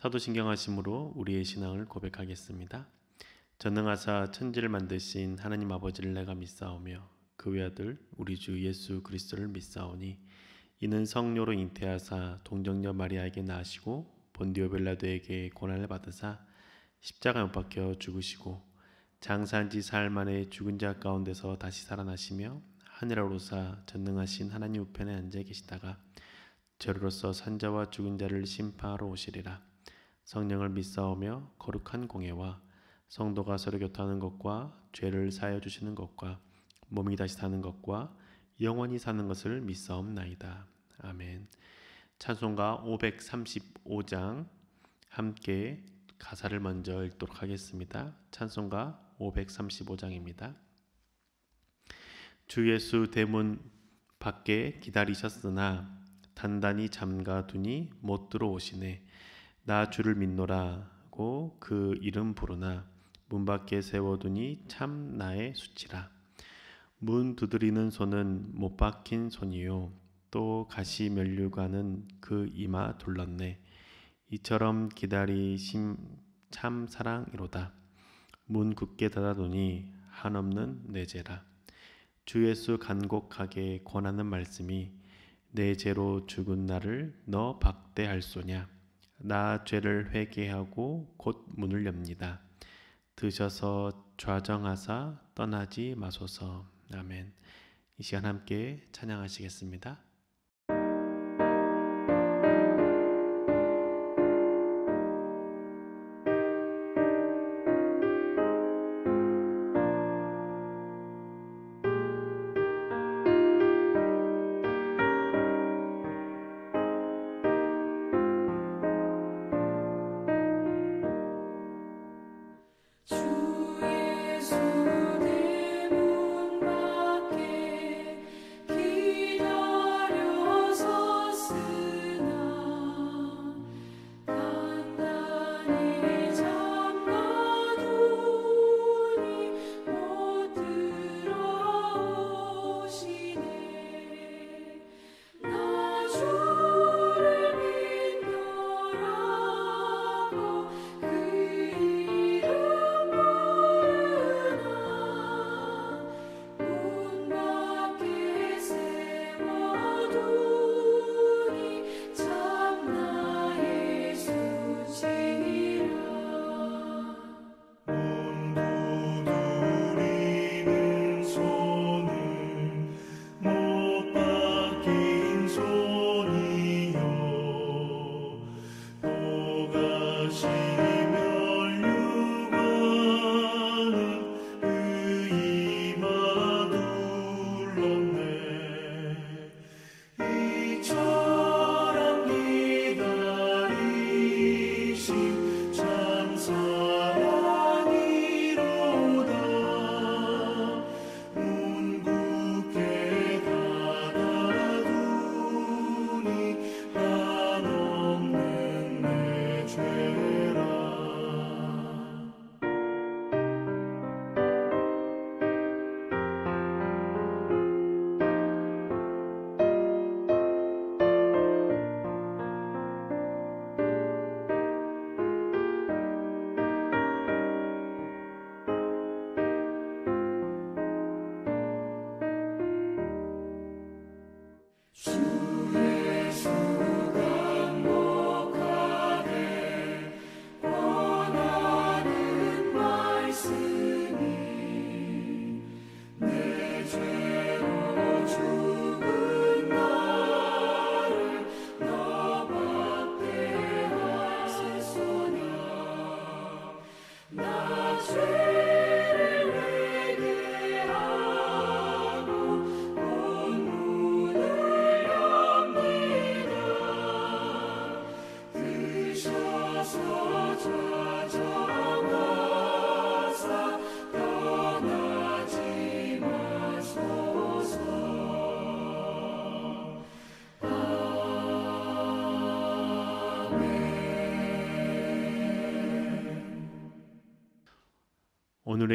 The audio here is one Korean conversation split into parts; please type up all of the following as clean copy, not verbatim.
사도신경하심으로 우리의 신앙을 고백하겠습니다. 전능하사 천지를 만드신 하나님 아버지를 내가 믿사오며 그 외아들 우리 주 예수 그리스도를 믿사오니 이는 성녀로 잉태하사 동정녀 마리아에게 낳으시고 본디오 빌라도에게 고난을 받으사 십자가에 못 박혀 죽으시고 장사한 지 사흘 만에 죽은 자 가운데서 다시 살아나시며 하늘에 오르사 전능하신 하나님 우편에 앉아 계시다가 저리로서 산자와 죽은 자를 심판하러 오시리라. 성령을 믿사오며 거룩한 공예와 성도가 서로 교통하는 것과 죄를 사하여 주시는 것과 몸이 다시 사는 것과 영원히 사는 것을 믿사옵나이다. 아멘. 찬송가 535장 함께 가사를 먼저 읽도록 하겠습니다. 찬송가 535장입니다. 주 예수 대문 밖에 기다리셨으나 단단히 잠가두니 못 들어오시네. 나 주를 믿노라고 그 이름 부르나 문 밖에 세워두니 참 나의 수치라. 문 두드리는 손은 못 박힌 손이요 또 가시 면류관은 그 이마 둘렀네. 이처럼 기다리심 참 사랑이로다. 문 굳게 닫아두니 한없는 내 죄라. 주 예수 간곡하게 권하는 말씀이 내 죄로 죽은 나를 너 박대할소냐. 나 죄를 회개하고 곧 문을 엽니다. 드셔서 좌정하사 떠나지 마소서. 아멘. 이 시간 함께 찬양하시겠습니다.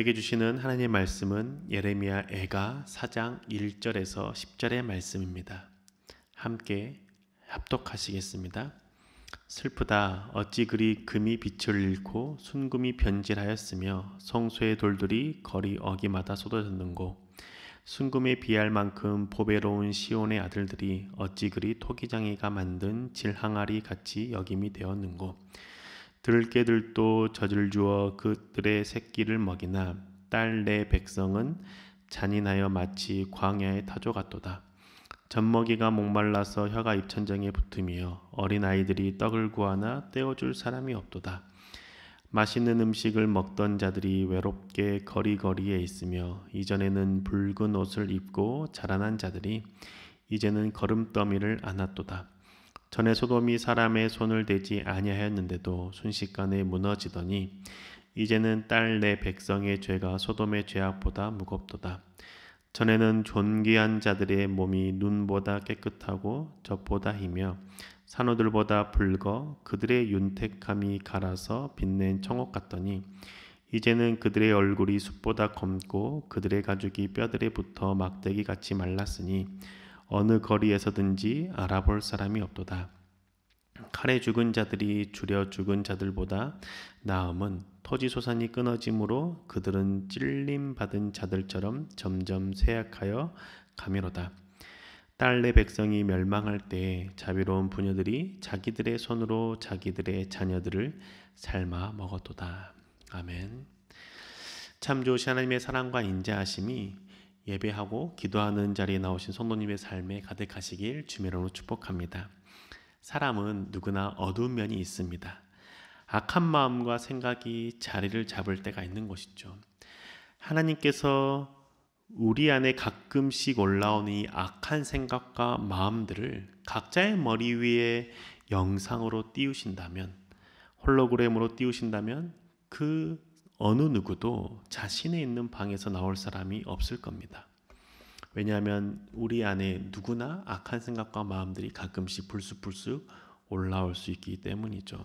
오늘에게 주시는 하나님의 말씀은 예레미야 애가 4장 1절에서 10절의 말씀입니다. 함께 합독하시겠습니다. 슬프다. 어찌 그리 금이 빛을 잃고 순금이 변질하였으며 성소의 돌들이 거리 어기마다 쏟아졌는고. 순금에 비할 만큼 보배로운 시온의 아들들이 어찌 그리 토기장이가 만든 질항아리 같이 여김이 되었는고. 들깨들도 젖을 주어 그들의 새끼를 먹이나 딸 내 백성은 잔인하여 마치 광야의 타조 같도다. 젖먹이가 목말라서 혀가 입천장에 붙으며 어린아이들이 떡을 구하나 떼어줄 사람이 없도다. 맛있는 음식을 먹던 자들이 외롭게 거리거리에 있으며 이전에는 붉은 옷을 입고 자라난 자들이 이제는 거름더미를 안았도다. 전에 소돔이 사람의 손을 대지 아니하였는데도 순식간에 무너지더니 이제는 딸 내 백성의 죄가 소돔의 죄악보다 무겁도다. 전에는 존귀한 자들의 몸이 눈보다 깨끗하고 젖보다 희며 산호들보다 붉어 그들의 윤택함이 갈아서 빛낸 청옥 같더니 이제는 그들의 얼굴이 숯보다 검고 그들의 가죽이 뼈들에 붙어 막대기 같이 말랐으니 어느 거리에서든지 알아볼 사람이 없도다. 칼에 죽은 자들이 줄여 죽은 자들보다 나음은 토지소산이 끊어짐으로 그들은 찔림 받은 자들처럼 점점 쇠약하여 가미로다. 딸 내 백성이 멸망할 때 자비로운 부녀들이 자기들의 손으로 자기들의 자녀들을 삶아 먹었도다. 아멘. 참 좋으신 하나님의 사랑과 인자하심이 예배하고 기도하는 자리에 나오신 성도님의 삶에 가득하시길 주의 이름으로 축복합니다. 사람은 누구나 어두운 면이 있습니다. 악한 마음과 생각이 자리를 잡을 때가 있는 것이죠. 하나님께서 우리 안에 가끔씩 올라오는 이 악한 생각과 마음들을 각자의 머리 위에 영상으로 띄우신다면, 홀로그램으로 띄우신다면 그 어느 누구도 자신의 있는 방에서 나올 사람이 없을 겁니다. 왜냐하면 우리 안에 누구나 악한 생각과 마음들이 가끔씩 불쑥불쑥 올라올 수 있기 때문이죠.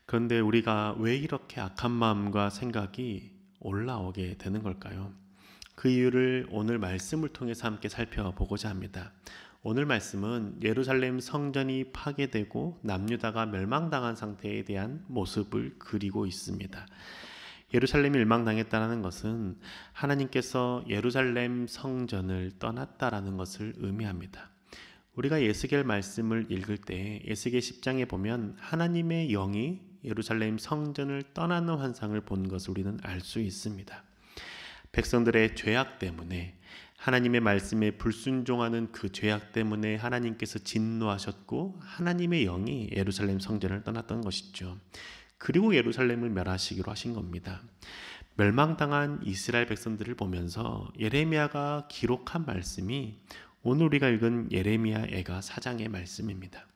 그런데 우리가 왜 이렇게 악한 마음과 생각이 올라오게 되는 걸까요? 그 이유를 오늘 말씀을 통해서 함께 살펴보고자 합니다. 오늘 말씀은 예루살렘 성전이 파괴되고 남유다가 멸망당한 상태에 대한 모습을 그리고 있습니다. 예루살렘이 멸망당했다는 것은 하나님께서 예루살렘 성전을 떠났다라는 것을 의미합니다. 우리가 에스겔 말씀을 읽을 때 에스겔 10장에 보면 하나님의 영이 예루살렘 성전을 떠나는 환상을 본 것을 우리는 알 수 있습니다. 백성들의 죄악 때문에 하나님의 말씀에 불순종하는 그 죄악 때문에 하나님께서 진노하셨고 하나님의 영이 예루살렘 성전을 떠났던 것이죠. 그리고 예루살렘을 멸하시기로 하신 겁니다. 멸망당한 이스라엘 백성들을 보면서 예레미야가 기록한 말씀이 오늘 우리가 읽은 예레미야 애가 4장의 말씀입니다.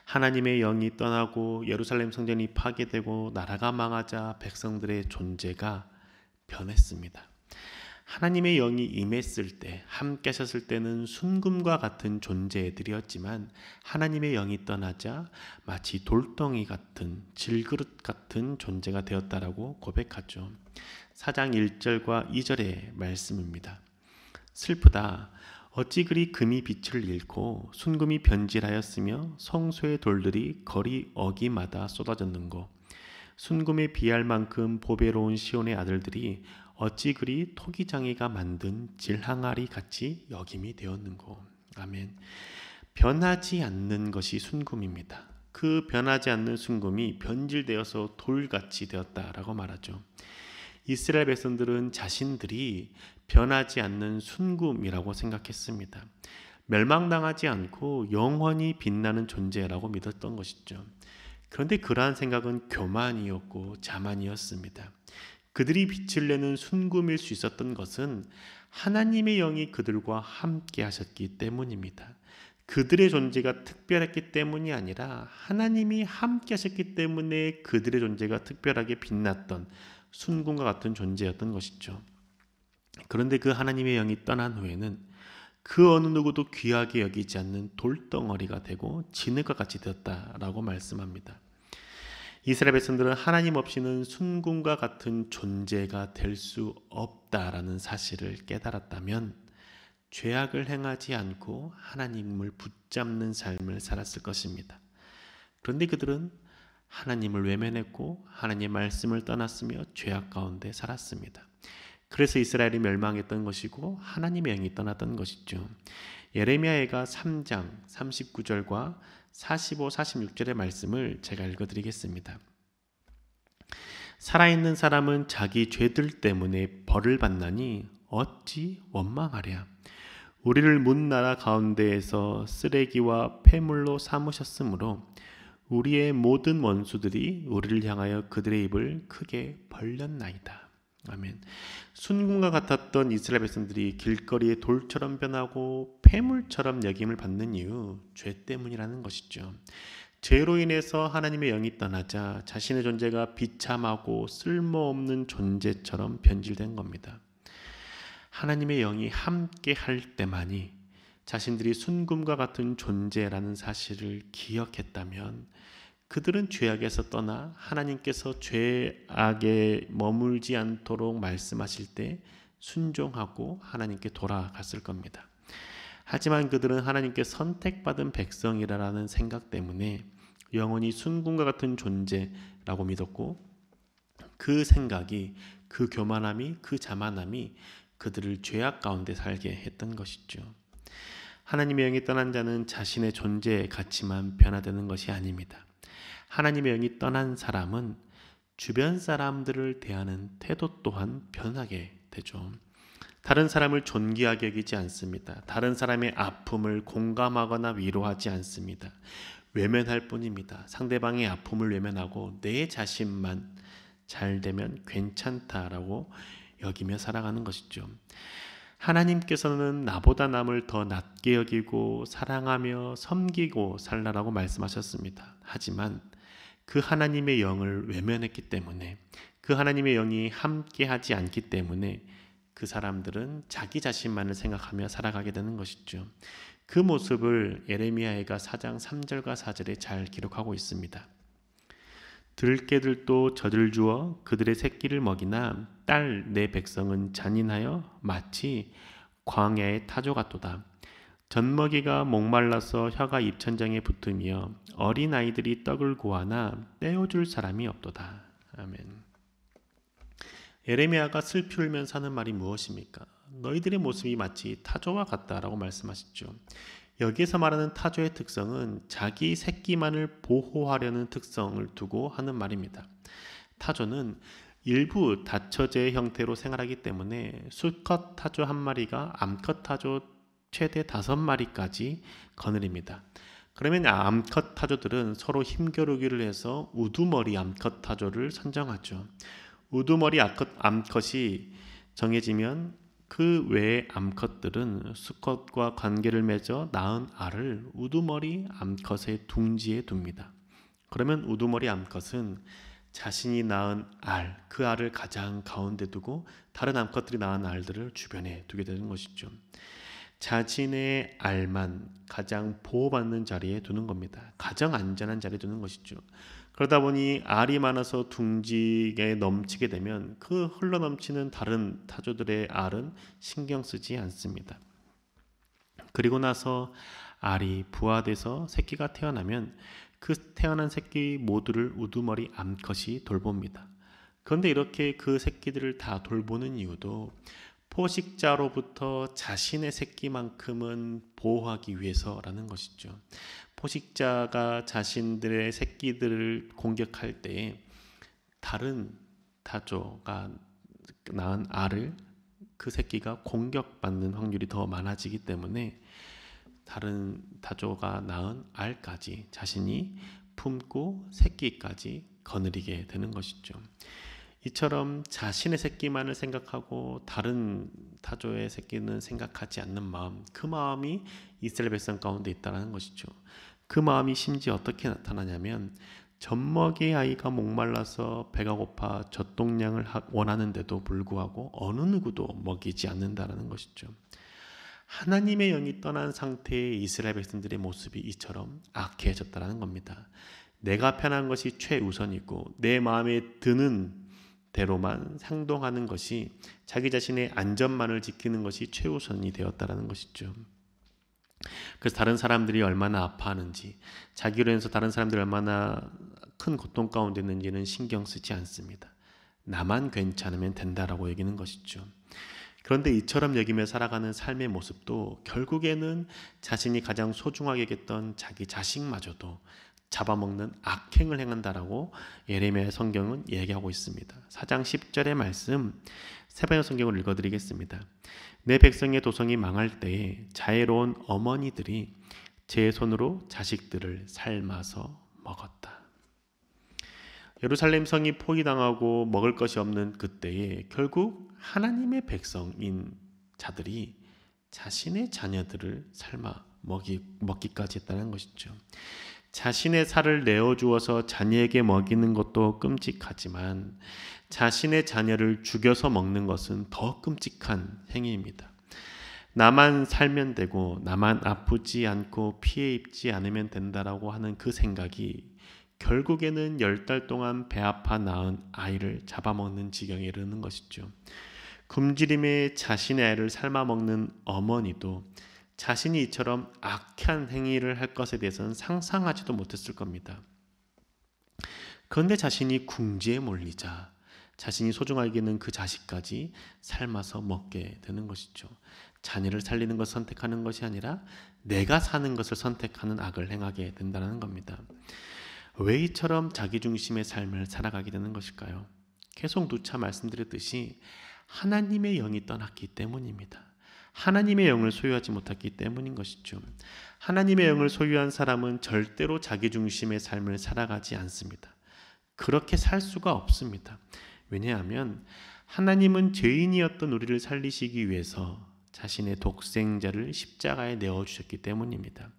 하나님의 영이 떠나고 예루살렘 성전이 파괴되고 나라가 망하자 백성들의 존재가 변했습니다. 하나님의 영이 임했을 때, 함께 하셨을 때는 순금과 같은 존재들이었지만 하나님의 영이 떠나자 마치 돌덩이 같은 질그릇 같은 존재가 되었다라고 고백하죠. 4장 1절과 2절의 말씀입니다. 슬프다. 어찌 그리 금이 빛을 잃고 순금이 변질하였으며 성소의 돌들이 거리 어기마다 쏟아졌는고. 순금에 비할 만큼 보배로운 시온의 아들들이 어찌 그리 토기장이가 만든 질항아리 같이 여김이 되었는고. 아멘. 변하지 않는 것이 순금입니다. 그 변하지 않는 순금이 변질되어서 돌같이 되었다라고 말하죠. 이스라엘 백성들은 자신들이 변하지 않는 순금이라고 생각했습니다. 멸망당하지 않고 영원히 빛나는 존재라고 믿었던 것이죠. 그런데 그러한 생각은 교만이었고 자만이었습니다. 그들이 빛을 내는 순금일 수 있었던 것은 하나님의 영이 그들과 함께 하셨기 때문입니다. 그들의 존재가 특별했기 때문이 아니라 하나님이 함께 하셨기 때문에 그들의 존재가 특별하게 빛났던 순금과 같은 존재였던 것이죠. 그런데 그 하나님의 영이 떠난 후에는 그 어느 누구도 귀하게 여기지 않는 돌덩어리가 되고 진흙과 같이 되었다라고 말씀합니다. 이스라엘 백성들은 하나님 없이는 순금과 같은 존재가 될 수 없다라는 사실을 깨달았다면 죄악을 행하지 않고 하나님을 붙잡는 삶을 살았을 것입니다. 그런데 그들은 하나님을 외면했고 하나님의 말씀을 떠났으며 죄악 가운데 살았습니다. 그래서 이스라엘이 멸망했던 것이고 하나님의 영이 떠났던 것이죠. 예레미야가 3장 39절과 45, 46절의 말씀을 제가 읽어드리겠습니다. 살아있는 사람은 자기 죄들 때문에 벌을 받나니 어찌 원망하랴. 우리를 문 나라 가운데에서 쓰레기와 폐물로 삼으셨으므로 우리의 모든 원수들이 우리를 향하여 그들의 입을 크게 벌렸나이다. 아멘. 순금과 같았던 이스라엘 백성들이 길거리에 돌처럼 변하고 폐물처럼 여김을 받는 이유, 죄 때문이라는 것이죠. 죄로 인해서 하나님의 영이 떠나자 자신의 존재가 비참하고 쓸모없는 존재처럼 변질된 겁니다. 하나님의 영이 함께 할 때만이 자신들이 순금과 같은 존재라는 사실을 기억했다면 그들은 죄악에서 떠나 하나님께서 죄악에 머물지 않도록 말씀하실 때 순종하고 하나님께 돌아갔을 겁니다. 하지만 그들은 하나님께 선택받은 백성이라는 생각 때문에 영원히 순금과 같은 존재라고 믿었고, 그 생각이, 그 교만함이, 그 자만함이 그들을 죄악 가운데 살게 했던 것이죠. 하나님의 영이 떠난 자는 자신의 존재의 가치만 변화되는 것이 아닙니다. 하나님의 영이 떠난 사람은 주변 사람들을 대하는 태도 또한 변하게 되죠. 다른 사람을 존귀하게 여기지 않습니다. 다른 사람의 아픔을 공감하거나 위로하지 않습니다. 외면할 뿐입니다. 상대방의 아픔을 외면하고 내 자신만 잘 되면 괜찮다라고 여기며 살아가는 것이죠. 하나님께서는 나보다 남을 더 낮게 여기고 사랑하며 섬기고 살라라고 말씀하셨습니다. 하지만 그 하나님의 영을 외면했기 때문에, 그 하나님의 영이 함께하지 않기 때문에 그 사람들은 자기 자신만을 생각하며 살아가게 되는 것이죠. 그 모습을 예레미야가 4장 3절과 4절에 잘 기록하고 있습니다. 들깨들도 젖을 주어 그들의 새끼를 먹이나 딸 내 백성은 잔인하여 마치 광야의 타조 같도다. 젖먹이가 목말라서 혀가 입천장에 붙으며 어린아이들이 떡을 구하나 떼어줄 사람이 없도다. 아멘. 예레미야가 슬피 울면서 하는 말이 무엇입니까? 너희들의 모습이 마치 타조와 같다라고 말씀하시죠. 여기에서 말하는 타조의 특성은 자기 새끼만을 보호하려는 특성을 두고 하는 말입니다. 타조는 일부 다처제의 형태로 생활하기 때문에 수컷 타조 한 마리가 암컷 타조 최대 5마리까지 거느립니다. 그러면 암컷 타조들은 서로 힘겨루기를 해서 우두머리 암컷 타조를 선정하죠. 우두머리 암컷이 정해지면 그 외의 암컷들은 수컷과 관계를 맺어 낳은 알을 우두머리 암컷의 둥지에 둡니다. 그러면 우두머리 암컷은 자신이 낳은 알, 그 알을 가장 가운데 두고 다른 암컷들이 낳은 알들을 주변에 두게 되는 것이죠. 자신의 알만 가장 보호받는 자리에 두는 겁니다. 가장 안전한 자리에 두는 것이죠. 그러다 보니 알이 많아서 둥지에 넘치게 되면 그 흘러넘치는 다른 타조들의 알은 신경 쓰지 않습니다. 그리고 나서 알이 부화돼서 새끼가 태어나면 그 태어난 새끼 모두를 우두머리 암컷이 돌봅니다. 그런데 이렇게 그 새끼들을 다 돌보는 이유도 포식자로부터 자신의 새끼만큼은 보호하기 위해서라는 것이죠. 포식자가 자신들의 새끼들을 공격할 때 다른 타조가 낳은 알을 그 새끼가 공격받는 확률이 더 많아지기 때문에 다른 타조가 낳은 알까지 자신이 품고 새끼까지 거느리게 되는 것이죠. 이처럼 자신의 새끼만을 생각하고 다른 타조의 새끼는 생각하지 않는 마음, 그 마음이 이스라엘 백성 가운데 있다는 것이죠. 그 마음이 심지어 어떻게 나타나냐면 젖먹이 아이가 목말라서 배가 고파 젖동량을 원하는데도 불구하고 어느 누구도 먹이지 않는다는 것이죠. 하나님의 영이 떠난 상태의 이스라엘 백성들의 모습이 이처럼 악해졌다는 겁니다. 내가 편한 것이 최우선이고 내 마음에 드는 대로만 행동하는 것이, 자기 자신의 안전만을 지키는 것이 최우선이 되었다라는 것이죠. 그래서 다른 사람들이 얼마나 아파하는지, 자기로 인해서 다른 사람들이 얼마나 큰 고통 가운데 있는지는 신경 쓰지 않습니다. 나만 괜찮으면 된다라고 여기는 것이죠. 그런데 이처럼 여기며 살아가는 삶의 모습도 결국에는 자신이 가장 소중하게 여겼던 자기 자식마저도 잡아먹는 악행을 행한다라고 예레미야 성경은 얘기하고 있습니다. 4장 10절의 말씀, 세번역 성경을 읽어드리겠습니다. 내 백성의 도성이 망할 때에 자애로운 어머니들이 제 손으로 자식들을 삶아서 먹었다. 예루살렘 성이 포위당하고 먹을 것이 없는 그때에 결국 하나님의 백성인 자들이 자신의 자녀들을 삶아 먹기까지 했다는 것이죠. 자신의 살을 내어주어서 자녀에게 먹이는 것도 끔찍하지만 자신의 자녀를 죽여서 먹는 것은 더 끔찍한 행위입니다. 나만 살면 되고 나만 아프지 않고 피해 입지 않으면 된다라고 하는 그 생각이 결국에는 10달 동안 배 아파 낳은 아이를 잡아먹는 지경에 이르는 것이죠. 굶주림에 자신의 아이를 삶아먹는 어머니도 자신이 이처럼 악한 행위를 할 것에 대해서는 상상하지도 못했을 겁니다. 그런데 자신이 궁지에 몰리자 자신이 소중하게 여기는 그 자식까지 삶아서 먹게 되는 것이죠. 자녀를 살리는 것을 선택하는 것이 아니라 내가 사는 것을 선택하는 악을 행하게 된다는 겁니다. 왜 이처럼 자기중심의 삶을 살아가게 되는 것일까요? 계속 누차 말씀드렸듯이 하나님의 영이 떠났기 때문입니다. 하나님의 영을 소유하지 못했기 때문인 것이죠. 하나님의 영을 소유한 사람은 절대로 자기중심의 삶을 살아가지 않습니다. 그렇게 살 수가 없습니다. 왜냐하면 하나님은 죄인이었던 우리를 살리시기 위해서 자신의 독생자를 십자가에 내어주셨기 때문입니다.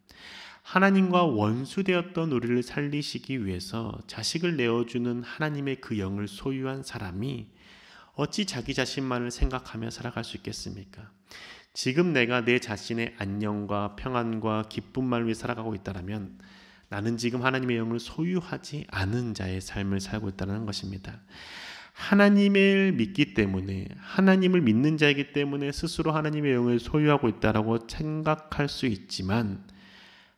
하나님과 원수되었던 우리를 살리시기 위해서 자식을 내어주는 하나님의 그 영을 소유한 사람이 어찌 자기 자신만을 생각하며 살아갈 수 있겠습니까? 지금 내가 내 자신의 안녕과 평안과 기쁨만을 위해 살아가고 있다면 나는 지금 하나님의 영을 소유하지 않은 자의 삶을 살고 있다는 것입니다. 하나님을 믿기 때문에, 하나님을 믿는 자이기 때문에 스스로 하나님의 영을 소유하고 있다라고 생각할 수 있지만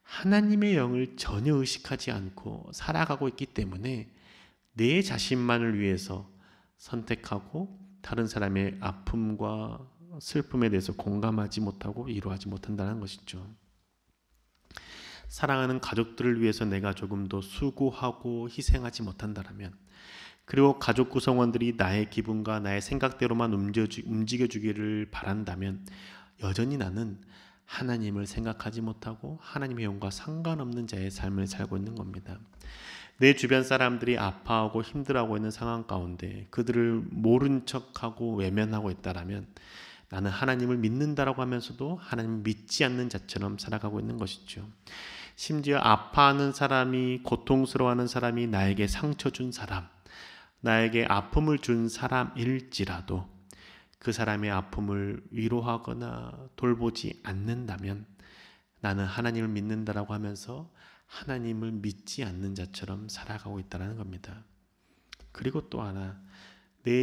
하나님의 영을 전혀 의식하지 않고 살아가고 있기 때문에 내 자신만을 위해서 선택하고 다른 사람의 아픔과 슬픔에 대해서 공감하지 못하고 이해하지 못한다는 것이죠. 사랑하는 가족들을 위해서 내가 조금 더 수고하고 희생하지 못한다면, 그리고 가족 구성원들이 나의 기분과 나의 생각대로만 움직여주기를 바란다면 여전히 나는 하나님을 생각하지 못하고 하나님의 영과 상관없는 자의 삶을 살고 있는 겁니다. 내 주변 사람들이 아파하고 힘들어하고 있는 상황 가운데 그들을 모른 척하고 외면하고 있다라면 나는 하나님을 믿는다라고 하면서도 하나님을 믿지 않는 자처럼 살아가고 있는 것이죠. 심지어 아파하는 사람이, 고통스러워하는 사람이 나에게 상처 준 사람, 나에게 아픔을 준 사람일지라도 그 사람의 아픔을 위로하거나 돌보지 않는다면 나는 하나님을 믿는다라고 하면서 하나님을 믿지 않는 자처럼 살아가고 있다는 겁니다. 그리고 또 하나,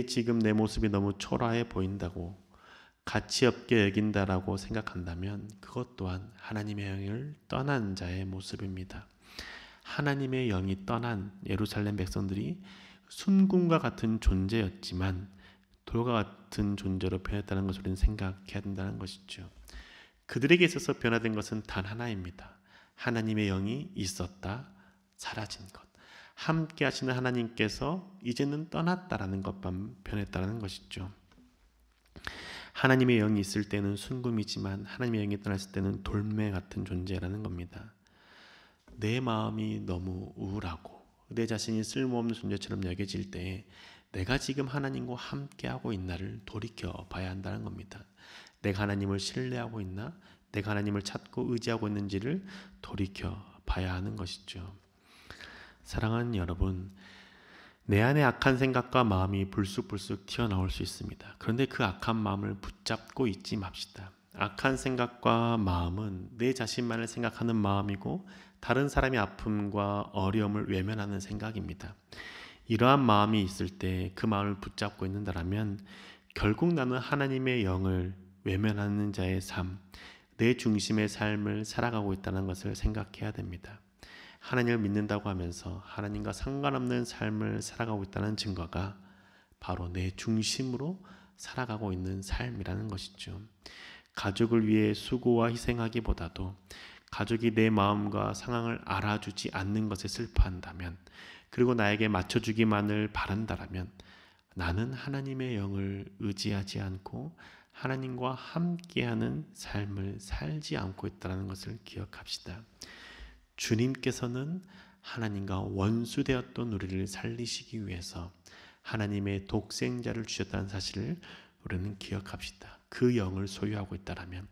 지금 내 모습이 너무 초라해 보인다고, 가치 없게 여긴다라고 생각한다면 그것 또한 하나님의 영을 떠난 자의 모습입니다. 하나님의 영이 떠난 예루살렘 백성들이 순금과 같은 존재였지만 돌과 같은 존재로 변했다는 것을 우리는 생각해야 된다는 것이죠. 그들에게 있어서 변화된 것은 단 하나입니다. 하나님의 영이 있었다, 사라진 것. 함께 하시는 하나님께서 이제는 떠났다라는 것만 변했다는 것이죠. 하나님의 영이 있을 때는 순금이지만 하나님의 영이 떠났을 때는 돌매 같은 존재라는 겁니다. 내 마음이 너무 우울하고 내 자신이 쓸모없는 존재처럼 여겨질 때 내가 지금 하나님과 함께하고 있나를 돌이켜 봐야 한다는 겁니다. 내가 하나님을 신뢰하고 있나? 내가 하나님을 찾고 의지하고 있는지를 돌이켜 봐야 하는 것이죠. 사랑하는 여러분, 내 안에 악한 생각과 마음이 불쑥불쑥 튀어나올 수 있습니다. 그런데 그 악한 마음을 붙잡고 있지 맙시다. 악한 생각과 마음은 내 자신만을 생각하는 마음이고 다른 사람의 아픔과 어려움을 외면하는 생각입니다. 이러한 마음이 있을 때 그 마음을 붙잡고 있는다라면 결국 나는 하나님의 영을 외면하는 자의 삶, 내 중심의 삶을 살아가고 있다는 것을 생각해야 됩니다. 하나님을 믿는다고 하면서 하나님과 상관없는 삶을 살아가고 있다는 증거가 바로 내 중심으로 살아가고 있는 삶이라는 것이죠. 가족을 위해 수고와 희생하기보다도 가족이 내 마음과 상황을 알아주지 않는 것에 슬퍼한다면, 그리고 나에게 맞춰주기만을 바란다라면 나는 하나님의 영을 의지하지 않고 하나님과 함께하는 삶을 살지 않고 있다는 것을 기억합시다. 주님께서는 하나님과 원수되었던 우리를 살리시기 위해서 하나님의 독생자를 주셨다는 사실을 우리는 기억합시다. 그 영을 소유하고 있다라면,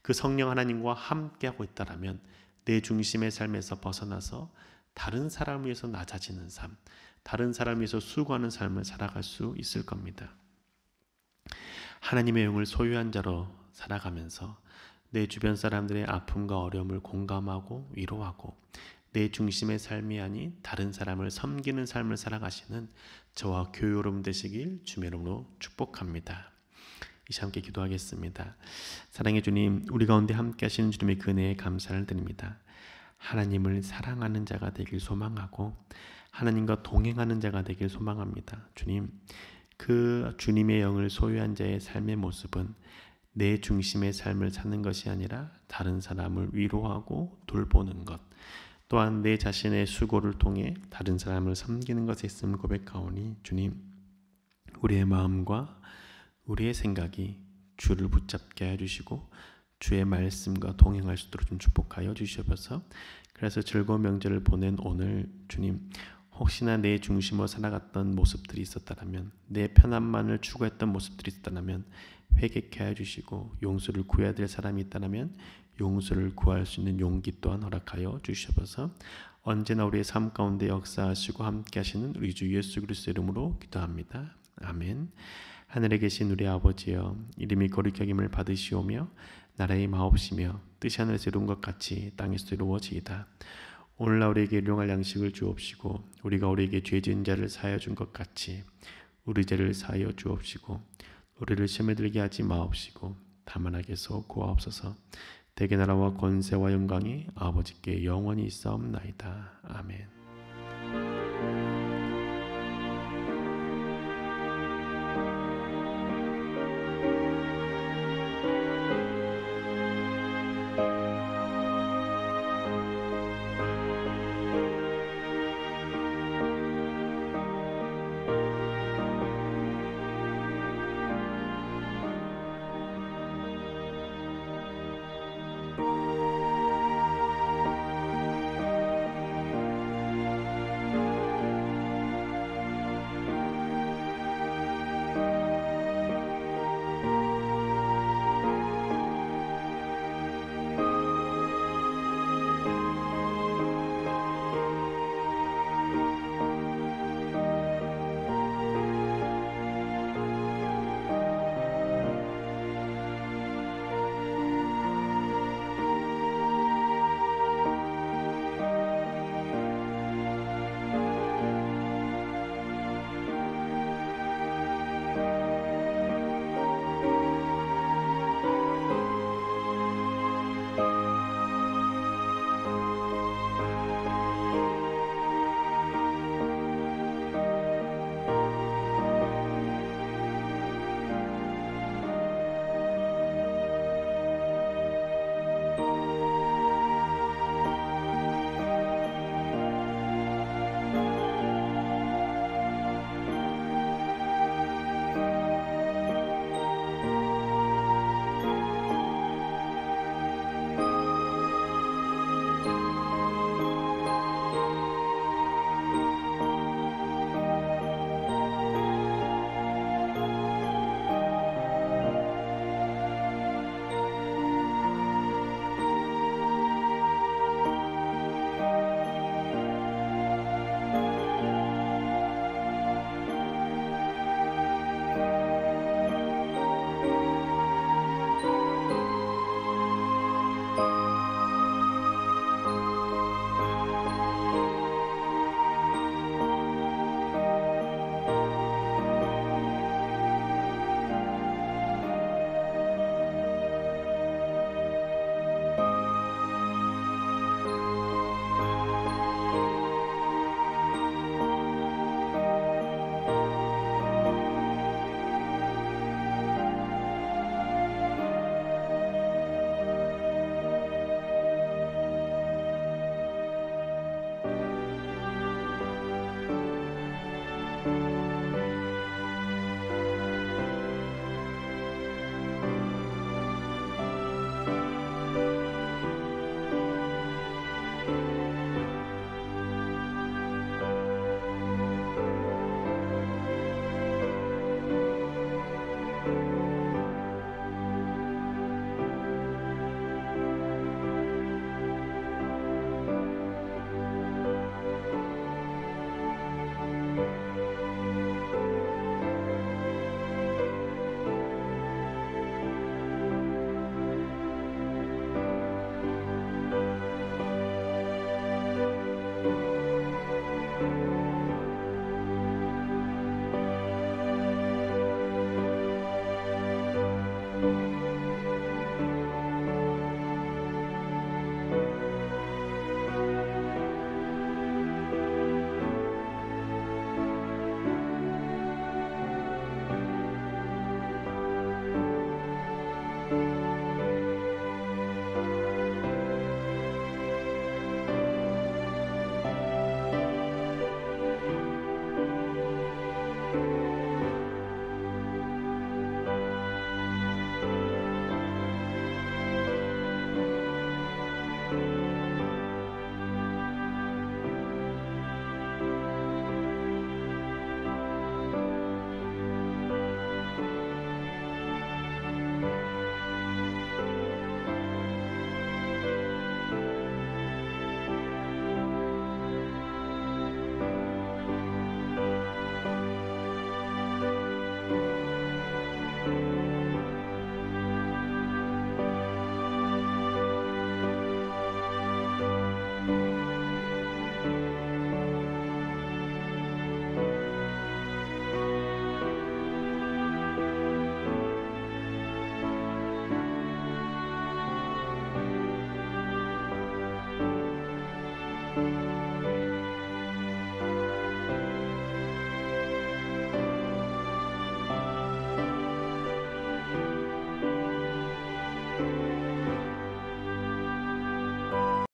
그 성령 하나님과 함께하고 있다라면 내 중심의 삶에서 벗어나서 다른 사람을 위해서 낮아지는 삶, 다른 사람을 위해서 수고하는 삶을 살아갈 수 있을 겁니다. 하나님의 영을 소유한 자로 살아가면서 내 주변 사람들의 아픔과 어려움을 공감하고 위로하고 내 중심의 삶이 아닌 다른 사람을 섬기는 삶을 살아가시는 저와 교회 여러분 되시길 주의 이름으로 축복합니다. 이 시간 함께 기도하겠습니다. 사랑의 주님, 우리 가운데 함께 하시는 주님의 그 은혜에 감사를 드립니다. 하나님을 사랑하는 자가 되길 소망하고 하나님과 동행하는 자가 되길 소망합니다. 주님, 그 주님의 영을 소유한 자의 삶의 모습은 내 중심의 삶을 사는 것이 아니라 다른 사람을 위로하고 돌보는 것, 또한 내 자신의 수고를 통해 다른 사람을 섬기는 것에 있음을 고백하오니 주님, 우리의 마음과 우리의 생각이 주를 붙잡게 해주시고 주의 말씀과 동행할 수 있도록 좀 축복하여 주시옵소서. 그래서 즐거운 명절을 보낸 오늘 주님, 혹시나 내 중심으로 살아갔던 모습들이 있었다면, 내 편안만을 추구했던 모습들이 있었다면 회개케 해주시고, 용서를 구해야 될 사람이 있다면 용서를 구할 수 있는 용기 또한 허락하여 주시옵소서. 언제나 우리의 삶 가운데 역사하시고 함께 하시는 우리 주 예수 그리스도 이름으로 기도합니다. 아멘. 하늘에 계신 우리 아버지여, 이름이 거룩히 여김을 받으시오며 나라의 마옵시며 뜻이 하늘에서 이룬 것 같이 땅에서 이루어지이다. 오늘날 우리에게 일용할 양식을 주옵시고, 우리가 우리에게 죄 지은 자를 사하여 준 것 같이 우리 죄를 사하여 주옵시고, 우리를 시험에 들게 하지 마옵시고 다만 악에서 구하옵소서. 대개 나라와 권세와 영광이 아버지께 영원히 있사옵나이다. 아멘.